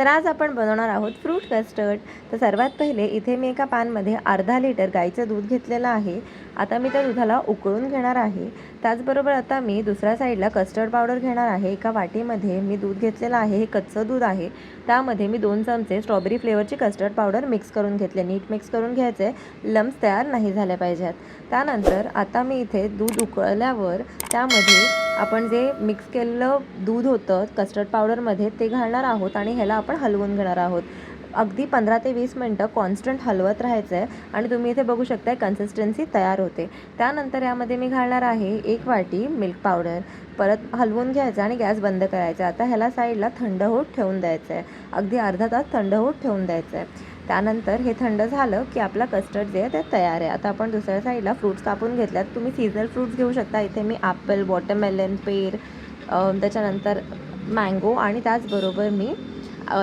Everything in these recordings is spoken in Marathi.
तर आज आपण बनवणार आहोत फ्रूट कस्टर्ड। तर सर्वात पहिले इथे मी एका पॅनमध्ये अर्धा लिटर गाईचं दूध घेतलेलं आहे। आता मी त्या दुधाला उकळून घेणार आहे। त्याचबरोबर आता मी दुसऱ्या साईडला कस्टर्ड पावडर घेणार आहे। एका वाटीमध्ये मी दूध घेतलेलं आहे, हे कच्चं दूध आहे। त्यामध्ये मी 2 चमचे स्ट्रॉबेरी फ्लेवरची कस्टर्ड पावडर मिक्स करून घेतले। नीट मिक्स करून घ्यायचे, लम्स तयार नाही झाले पाहिजेत। त्यानंतर आता मी इथे दूध उकळल्यावर त्यामध्ये आपण जे मिक्स केलेलं दूध होतं कस्टर्ड पावडरमध्ये ते घालणार आहोत आणि ह्याला आपण हलवून घेणार आहोत। अगदी 15 ते 20 मिनिटं कॉन्स्टंट हलवत राहायचं आहे आणि तुम्ही इथे बघू शकता कन्सिस्टन्सी तयार होते। त्यानंतर यामध्ये मी घालणार आहे 1 वाटी मिल्क पावडर। परत हलवून घ्यायचं आणि गॅस बंद करायचा। आता ह्याला साईडला थंड होत ठेवून द्यायचं आहे, अगदी अर्धा तास थंड होत ठेवून द्यायचं आहे। त्यानंतर हे थंड झालं की आपला कस्टर्ड जे आहे ते तयार आहे। आता आपण दुसऱ्या साईडला फ्रूट्स कापून घेतल्यात। तुम्ही सीझनल फ्रूट्स घेऊ शकता। इथे मी ॲपल, वॉटरमेलन, पेर, त्याच्यानंतर मँगो आणि त्याचबरोबर मी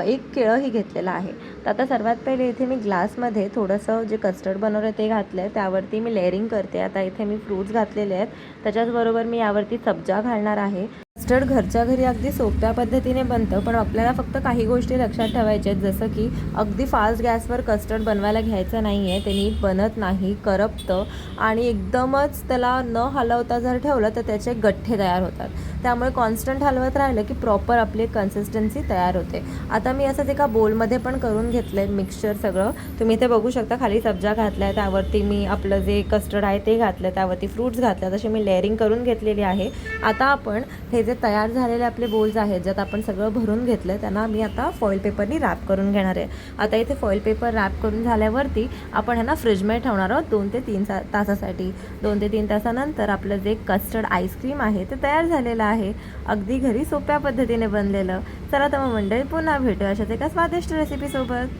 1 केळंही घेतलेलं आहे। तर आता सर्वात पहिले इथे मी ग्लासमध्ये थोडंसं जे कस्टर्ड बनवलं ते घातलं आहे, त्यावरती मी लेअरिंग करते। आता इथे मी फ्रूट्स घातलेले आहेत, त्याच्याचबरोबर मी यावरती सब्जा घालणार आहे। कस्टर्ड घरच्या घरी अगदी सोप्या पद्धतीने बनतं, पण आपल्याला फक्त काही गोष्टी लक्षात ठेवायच्या आहेत, जसं की अगदी फास्ट गॅसवर कस्टर्ड बनवायला घ्यायचं नाही आहे, ते नीट बनत नाही, करपतं आणि एकदमच त्याला न हलवता जर ठेवलं तर त्याचे गठ्ठे तयार होतात। त्यामुळे कॉन्स्टंट हलवत राहिलं की प्रॉपर आपली कन्सिस्टन्सी तयार होते। आता मी असंच एका बोलमध्ये पण करून घेतलं आहे मिक्सचर सगळं। तुम्ही इथे बघू शकता खाली सब्जा घातला आहे, त्यावरती मी आपलं जे कस्टर्ड आहे ते घातलं, त्यावरती फ्रूट्स घातले, तशी मी लेअरिंग करून घेतलेली आहे। आता आपण हे जे तयार झालेले आपले बोल्स आहेत, ज्यात आपण सगळं भरून घेतलं, त्यांना मी आता फॉईल पेपरनी रॅप करून घेणार आहे। आता इथे फॉईल पेपर रॅप करून झाल्यावरती आपण ह्यांना फ्रीजमध्ये ठेवणार आहोत 2 ते 3 तासासाठी। 2 ते 3 तासानंतर आपलं जे कस्टर्ड आईस्क्रीम आहे ते तयार झालेलं आहे, अगदी घरी सोप्या पद्धतीने बनलेलं। चला तर मग मंडळी, पुन्हा भेटू अशाच एका स्वादिष्ट रेसिपीसोबत।